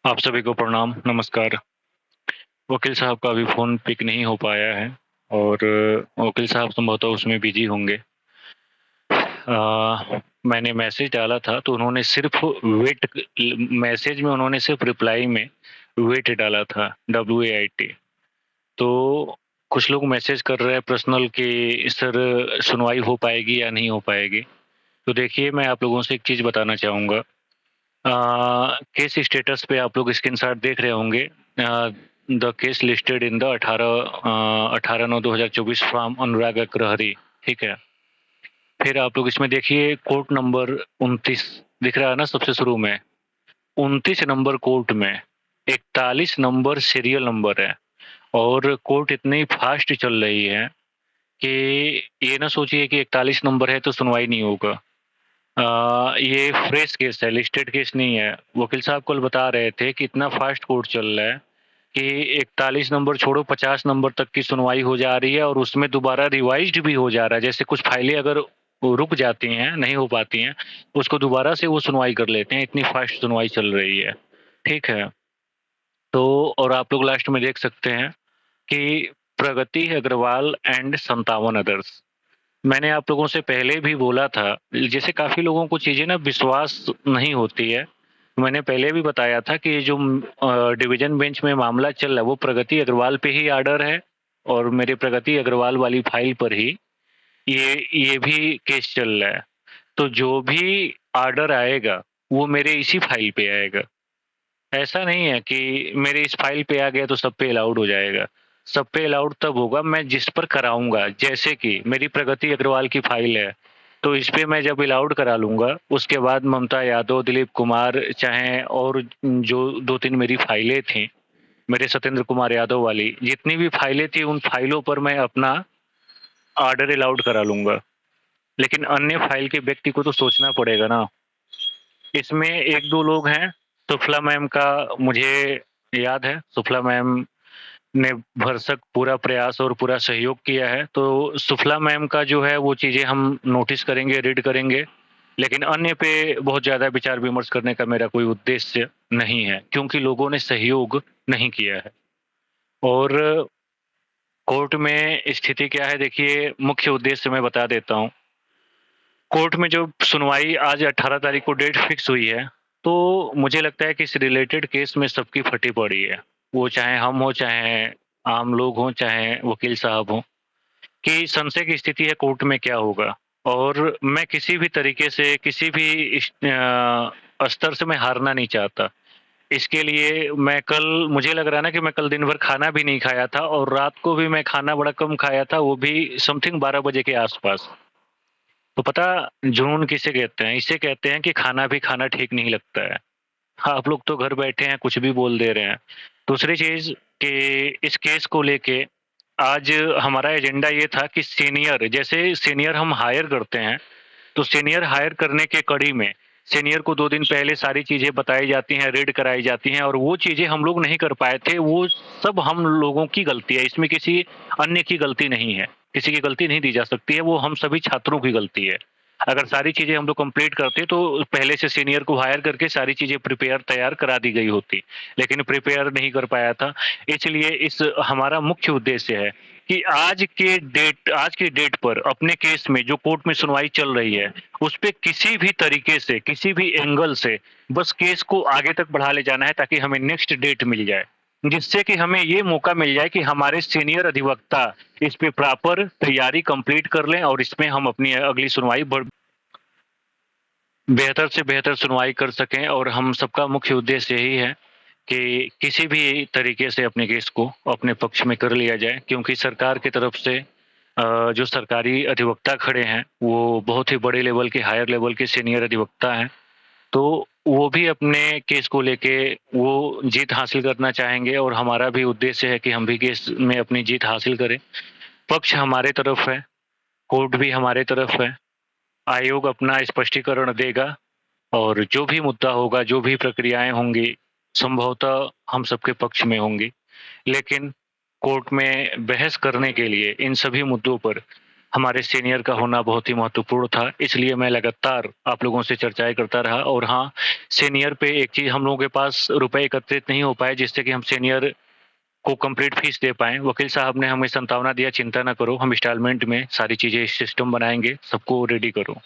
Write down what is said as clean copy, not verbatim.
आप सभी को प्रणाम, नमस्कार। वकील साहब का अभी फ़ोन पिक नहीं हो पाया है और वकील साहब संभवतः उसमें बिज़ी होंगे। मैंने मैसेज डाला था तो उन्होंने सिर्फ़ वेट मैसेज में उन्होंने सिर्फ़ रिप्लाई में वेट डाला था, WAIT। तो कुछ लोग मैसेज कर रहे हैं पर्सनल कि सर सुनवाई हो पाएगी या नहीं हो पाएगी। तो देखिए मैं आप लोगों से एक चीज़ बताना चाहूँगा। केस स्टेटस पे आप लोग स्क्रीनशॉट देख रहे होंगे। The case listed in the 18/9/2024 from Anurag Agrahari, ठीक है। फिर आप लोग इसमें देखिए कोर्ट नंबर 29 दिख रहा है ना सबसे शुरू में। 29 नंबर कोर्ट में 41 नंबर सीरियल नंबर है और कोर्ट इतनी फ़ास्ट चल रही है कि ये ना सोचिए कि 41 नंबर है तो सुनवाई नहीं होगा। ये फ्रेश केस है, लिस्टेड केस नहीं है। वकील साहब कल बता रहे थे कि इतना फ़ास्ट कोर्ट चल रहा है कि 41 नंबर छोड़ो 50 नंबर तक की सुनवाई हो जा रही है और उसमें दोबारा रिवाइज़्ड भी हो जा रहा है। जैसे कुछ फाइलें अगर रुक जाती हैं, नहीं हो पाती हैं, उसको दोबारा से वो सुनवाई कर लेते हैं, इतनी फ़ास्ट सुनवाई चल रही है। ठीक है? तो और आप लोग लास्ट में देख सकते हैं कि प्रगति अग्रवाल एंड 57 अदर्स। मैंने आप लोगों से पहले भी बोला था, जैसे काफ़ी लोगों को चीज़ें ना विश्वास नहीं होती है। मैंने पहले भी बताया था कि ये जो डिवीज़न बेंच में मामला चल रहा है, वो प्रगति अग्रवाल पे ही ऑर्डर है और मेरे प्रगति अग्रवाल वाली फ़ाइल पर ही ये भी केस चल रहा है। तो जो भी ऑर्डर आएगा, वो मेरे इसी फ़ाइल पे आएगा। ऐसा नहीं है कि मेरे इस फ़ाइल पे आ गया तो सब पे अलाउड हो जाएगा। सब पे अलाउड तब होगा मैं जिस पर कराऊँगा, जैसे कि मेरी प्रगति अग्रवाल की फ़ाइल है, तो इस पे मैं जब अलाउड करा लूँगा, उसके बाद ममता यादव, दिलीप कुमार चाहे और जो 2-3 मेरी फ़ाइलें थीं, मेरे सत्येंद्र कुमार यादव वाली, जितनी भी फ़ाइलें थी उन फ़ाइलों पर मैं अपना ऑर्डर अलाउड करा लूँगा। लेकिन अन्य फ़ाइल के व्यक्ति को तो सोचना पड़ेगा ना। इसमें 1-2 लोग हैं, सुफला मैम का मुझे याद है, सुफला मैम ने भरसक पूरा प्रयास और पूरा सहयोग किया है, तो सुफला मैम का जो है वो चीज़ें हम नोटिस करेंगे, रीड करेंगे, लेकिन अन्य पे बहुत ज़्यादा विचार-विमर्श करने का मेरा कोई उद्देश्य नहीं है, क्योंकि लोगों ने सहयोग नहीं किया है। और कोर्ट में स्थिति क्या है देखिए, मुख्य उद्देश्य मैं बता देता हूँ। कोर्ट में जो सुनवाई आज 18 तारीख को डेट फिक्स हुई है, तो मुझे लगता है कि इस रिलेटेड केस में सबकी फटी पड़ी है। वो चाहे हम हों, चाहे आम लोग हों, चाहे वकील साहब हों, कि संशय की स्थिति है कोर्ट में क्या होगा। और मैं किसी भी तरीके से, किसी भी स्तर से मैं हारना नहीं चाहता। इसके लिए मैं कल मुझे लग रहा है ना कि मैं कल दिन भर खाना भी नहीं खाया था और रात को भी मैं खाना बड़ा कम खाया था, वो भी समथिंग 12 बजे के आस-पास। तो पता जुनून किसे कहते हैं? इसे कहते हैं कि खाना भी खाना ठीक नहीं लगता है। हाँ, आप लोग तो घर बैठे हैं, कुछ भी बोल दे रहे हैं। दूसरी चीज़ कि इस केस को लेके आज हमारा एजेंडा ये था कि सीनियर जैसे सीनियर हम हायर करते हैं, तो सीनियर हायर करने के कड़ी में सीनियर को 2 दिन पहले सारी चीज़ें बताई जाती हैं, रीड कराई जाती हैं और वो चीज़ें हम लोग नहीं कर पाए थे, वो सब हम लोगों की गलती है, इसमें किसी अन्य की गलती नहीं है। किसी की गलती नहीं दी जा सकती है, वो हम सभी छात्रों की गलती है। अगर सारी चीज़ें हम लोग कंप्लीट करते तो पहले से सीनियर को हायर करके सारी चीज़ें प्रिपेयर तैयार करा दी गई होती, लेकिन प्रिपेयर नहीं कर पाया था। इसलिए इस हमारा मुख्य उद्देश्य है कि आज के डेट पर अपने केस में जो कोर्ट में सुनवाई चल रही है, उस पे किसी भी तरीके से, किसी भी एंगल से बस केस को आगे तक बढ़ा ले जाना है ताकि हमें नेक्स्ट डेट मिल जाए। जिससे कि हमें ये मौका मिल जाए कि हमारे सीनियर अधिवक्ता इस पे प्रॉपर तैयारी कंप्लीट कर लें और इसमें हम अपनी अगली सुनवाई बेहतर से बेहतर सुनवाई कर सकें और हम सबका मुख्य उद्देश्य यही है कि किसी भी तरीके से अपने केस को अपने पक्ष में कर लिया जाए क्योंकि सरकार की तरफ से जो सरकारी अधिवक्ता खड़े हैं, वो बहुत ही बड़े लेवल के हायर लेवल के सीनियर अधिवक्ता हैं। तो वो भी अपने केस को लेके वो जीत हासिल करना चाहेंगे और हमारा भी उद्देश्य है कि हम भी केस में अपनी जीत हासिल करें। पक्ष हमारे तरफ है, कोर्ट भी हमारे तरफ है, आयोग अपना स्पष्टीकरण देगा और जो भी मुद्दा होगा, जो भी प्रक्रियाएँ होंगी, संभवतः हम सबके पक्ष में होंगी। लेकिन कोर्ट में बहस करने के लिए इन सभी मुद्दों पर हमारे सीनियर का होना बहुत ही महत्वपूर्ण था, इसलिए मैं लगातार आप लोगों से चर्चाएँ करता रहा और हाँ, सीनियर पे एक चीज़ हम लोगों के पास रुपए एकत्रित नहीं हो पाए जिससे कि हम सीनियर को कंप्लीट फीस दे पाएँ। वकील साहब ने हमें सांत्वना दिया, चिंता ना करो, हम इंस्टॉलमेंट में सारी चीज़ें सिस्टम बनाएँगे, सबको रेडी करो।